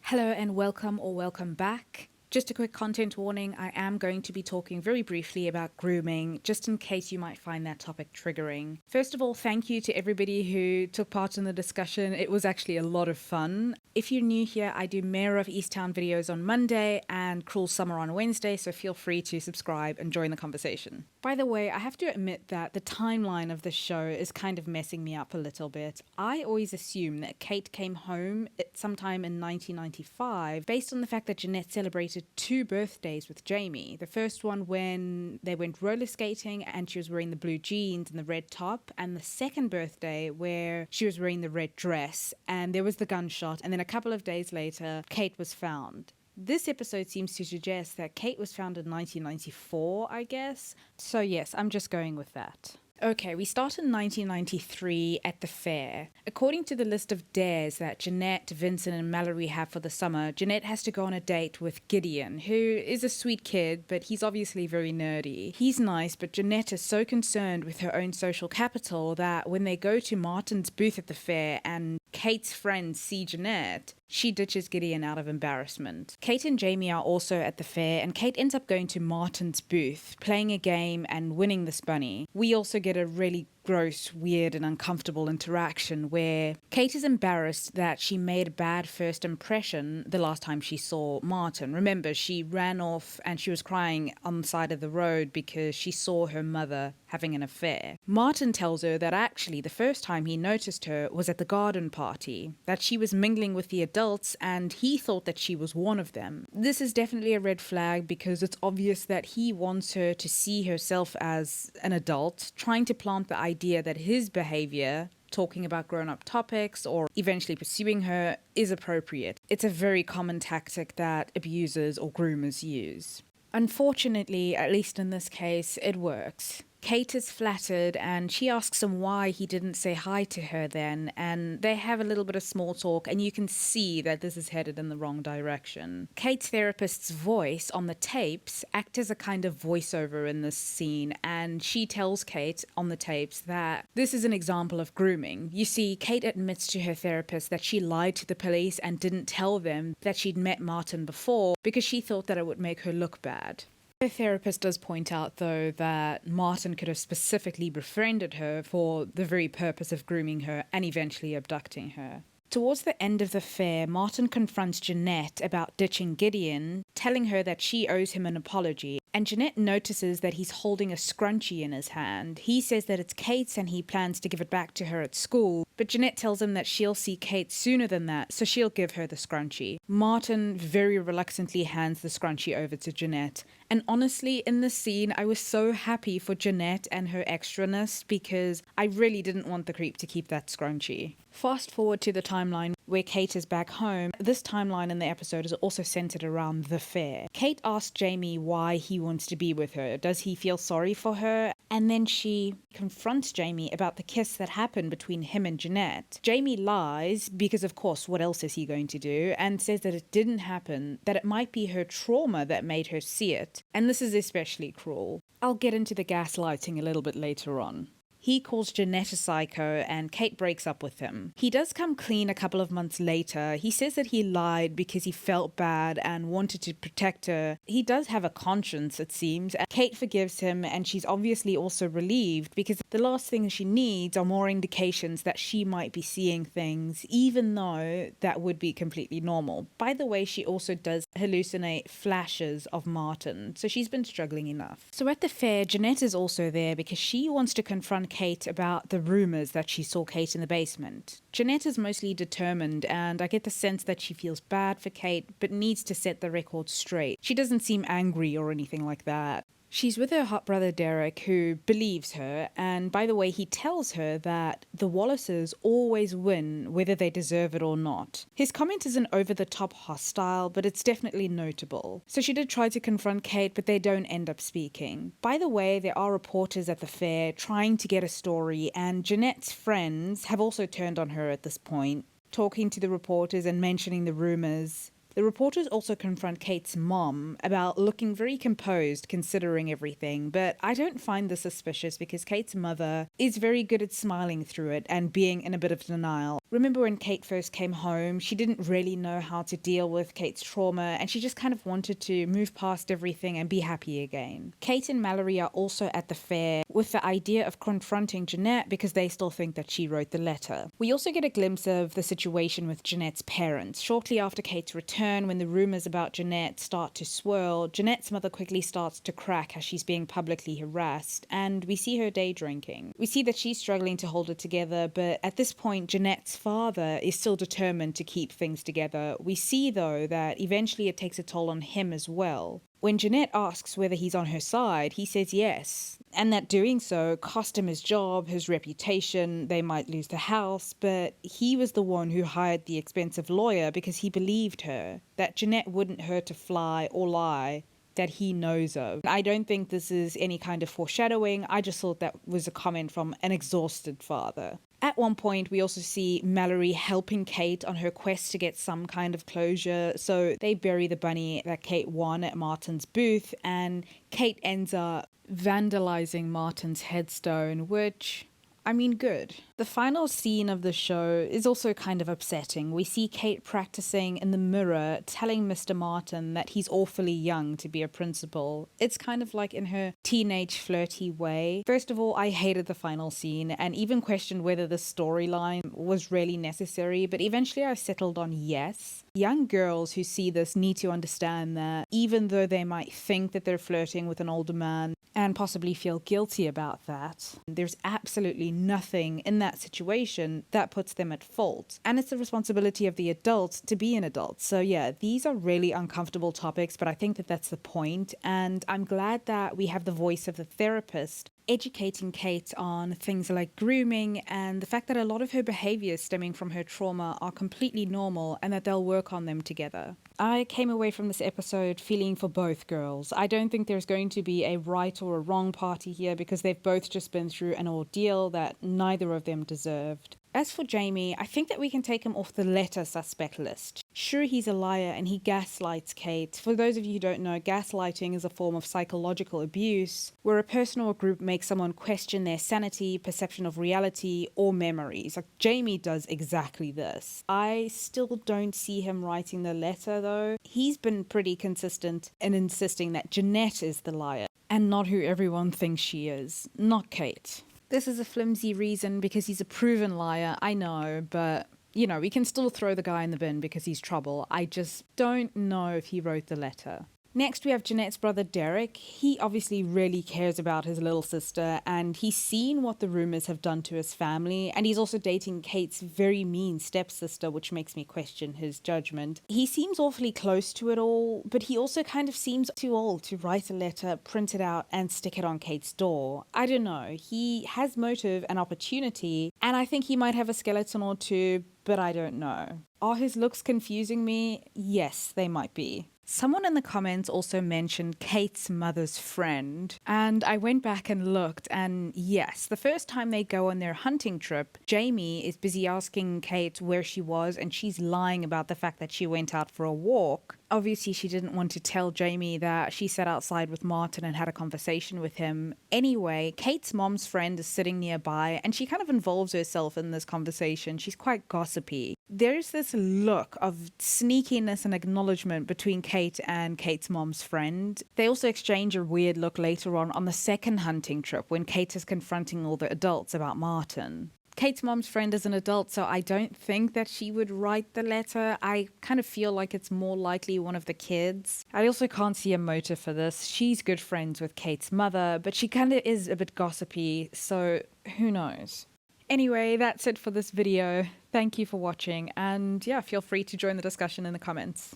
Hello and welcome or welcome back. Just a quick content warning, I am going to be talking very briefly about grooming, just in case you might find that topic triggering. First of all, thank you to everybody who took part in the discussion. It was actually a lot of fun. If you're new here, I do Mayor of Easttown videos on Monday and Cruel Summer on Wednesday, so feel free to subscribe and join the conversation. By the way, I have to admit that the timeline of this show is kind of messing me up a little bit. I always assume that Kate came home sometime in 1995 based on the fact that Jeanette celebrated 2 birthdays with Jamie. The first one when they went roller skating and she was wearing the blue jeans and the red top, and the second birthday where she was wearing the red dress and there was the gunshot, and then a couple of days later Kate was found. This episode seems to suggest that Kate was found in 1994, I guess. So yes, I'm just going with that. Okay, we start in 1993 at the fair. According to the list of dares that Jeanette, Vincent and Mallory have for the summer, Jeanette has to go on a date with Gideon, who is a sweet kid, but he's obviously very nerdy. He's nice, but Jeanette is so concerned with her own social capital that when they go to Martin's booth at the fair and Kate's friends see Jeanette, she ditches Gideon out of embarrassment. Kate and Jamie are also at the fair, and Kate ends up going to Martin's booth, playing a game and winning this bunny. We also get a really gross, weird and uncomfortable interaction where Kate is embarrassed that she made a bad first impression the last time she saw Martin. Remember, she ran off and she was crying on the side of the road because she saw her mother having an affair. Martin tells her that actually the first time he noticed her was at the garden party, that she was mingling with the adults and he thought that she was one of them. This is definitely a red flag because it's obvious that he wants her to see herself as an adult, trying to plant the idea that his behavior, talking about grown-up topics or eventually pursuing her, is appropriate. It's a very common tactic that abusers or groomers use. Unfortunately, at least in this case, it works. Kate is flattered and she asks him why he didn't say hi to her then, and they have a little bit of small talk and you can see that this is headed in the wrong direction. Kate's therapist's voice on the tapes acts as a kind of voiceover in this scene, and she tells Kate on the tapes that this is an example of grooming. You see, Kate admits to her therapist that she lied to the police and didn't tell them that she'd met Martin before because she thought that it would make her look bad. Her therapist does point out, though, that Martin could have specifically befriended her for the very purpose of grooming her and eventually abducting her. Towards the end of the fair, Martin confronts Jeanette about ditching Gideon, telling her that she owes him an apology, and Jeanette notices that he's holding a scrunchie in his hand. He says that it's Kate's and he plans to give it back to her at school, but Jeanette tells him that she'll see Kate sooner than that, so she'll give her the scrunchie. Martin very reluctantly hands the scrunchie over to Jeanette, and honestly, in this scene, I was so happy for Jeanette and her extraness because I really didn't want the creep to keep that scrunchie. Fast forward to the timeline where Kate is back home. This timeline in the episode is also centered around the fair. Kate asks Jamie why he wants to be with her. Does he feel sorry for her? And then she confronts Jamie about the kiss that happened between him and Jeanette. Jamie lies because, of course, what else is he going to do? And says that it didn't happen, that it might be her trauma that made her see it. And this is especially cruel. I'll get into the gaslighting a little bit later on. He calls Jeanette a psycho and Kate breaks up with him. He does come clean a couple of months later. He says that he lied because he felt bad and wanted to protect her. He does have a conscience, it seems. Kate forgives him and she's obviously also relieved because the last thing she needs are more indications that she might be seeing things, even though that would be completely normal. By the way, she also does hallucinate flashes of Martin, so she's been struggling enough. So at the fair, Jeanette is also there because she wants to confront Kate about the rumors that she saw Kate in the basement. Jeanette is mostly determined, and I get the sense that she feels bad for Kate but needs to set the record straight. She doesn't seem angry or anything like that. She's with her hot brother Derek, who believes her, and by the way, he tells her that the Wallaces always win whether they deserve it or not. His comment isn't over-the-top hostile, but it's definitely notable. So she did try to confront Kate, but they don't end up speaking. By the way, there are reporters at the fair trying to get a story, and Jeanette's friends have also turned on her at this point, talking to the reporters and mentioning the rumors. The reporters also confront Kate's mom about looking very composed considering everything, but I don't find this suspicious because Kate's mother is very good at smiling through it and being in a bit of denial. Remember when Kate first came home, she didn't really know how to deal with Kate's trauma and she just kind of wanted to move past everything and be happy again. Kate and Mallory are also at the fair with the idea of confronting Jeanette because they still think that she wrote the letter. We also get a glimpse of the situation with Jeanette's parents. Shortly after Kate's return, when the rumors about Jeanette start to swirl, Jeanette's mother quickly starts to crack as she's being publicly harassed, and we see her day drinking. We see that she's struggling to hold it together, but at this point, Jeanette's father is still determined to keep things together. We see, though, that eventually it takes a toll on him as well. When Jeanette asks whether he's on her side, he says yes, and that doing so cost him his job, his reputation, they might lose the house, but he was the one who hired the expensive lawyer because he believed her, that Jeanette wouldn't hurt a fly or lie that he knows of. I don't think this is any kind of foreshadowing, I just thought that was a comment from an exhausted father. At one point, we also see Mallory helping Kate on her quest to get some kind of closure, so they bury the bunny that Kate won at Martin's booth, and Kate ends up vandalizing Martin's headstone, which, I mean, good. The final scene of the show is also kind of upsetting. We see Kate practicing in the mirror, telling Mr. Martin that he's awfully young to be a principal. It's kind of like in her teenage flirty way. First of all, I hated the final scene and even questioned whether the storyline was really necessary, but eventually I settled on yes. Young girls who see this need to understand that even though they might think that they're flirting with an older man and possibly feel guilty about that, there's absolutely nothing in that situation that puts them at fault. And it's the responsibility of the adult to be an adult. So yeah, these are really uncomfortable topics, but I think that that's the point. And I'm glad that we have the voice of the therapist educating Kate on things like grooming and the fact that a lot of her behaviors stemming from her trauma are completely normal and that they'll work on them together. I came away from this episode feeling for both girls. I don't think there's going to be a right or a wrong party here because they've both just been through an ordeal that neither of them deserved. As for Jamie, I think that we can take him off the letter suspect list. Sure, he's a liar and he gaslights Kate. For those of you who don't know, gaslighting is a form of psychological abuse where a person or a group makes someone question their sanity, perception of reality, or memories. Like Jamie does exactly this. I still don't see him writing the letter though. He's been pretty consistent in insisting that Jeanette is the liar and not who everyone thinks she is, not Kate. This is a flimsy reason because he's a proven liar, I know, but you know, we can still throw the guy in the bin because he's trouble. I just don't know if he wrote the letter. Next, we have Jeanette's brother Derek. He obviously really cares about his little sister and he's seen what the rumors have done to his family, and he's also dating Kate's very mean stepsister, which makes me question his judgment. He seems awfully close to it all, but he also kind of seems too old to write a letter, print it out, and stick it on Kate's door. I don't know. He has motive and opportunity, and I think he might have a skeleton or two, but I don't know. Are his looks confusing me? Yes, they might be. Someone in the comments also mentioned Kate's mother's friend, and I went back and looked, and yes, the first time they go on their hunting trip, Jamie is busy asking Kate where she was, and she's lying about the fact that she went out for a walk. Obviously, she didn't want to tell Jamie that she sat outside with Martin and had a conversation with him. Anyway, Kate's mom's friend is sitting nearby, and she kind of involves herself in this conversation. She's quite gossipy. There's this look of sneakiness and acknowledgement between Kate and Kate's mom's friend. They also exchange a weird look later on the second hunting trip when Kate is confronting all the adults about Martin. Kate's mom's friend is an adult, so I don't think that she would write the letter. I kind of feel like it's more likely one of the kids. I also can't see a motive for this. She's good friends with Kate's mother, but she kind of is a bit gossipy, so who knows? Anyway, that's it for this video. Thank you for watching, and yeah, feel free to join the discussion in the comments.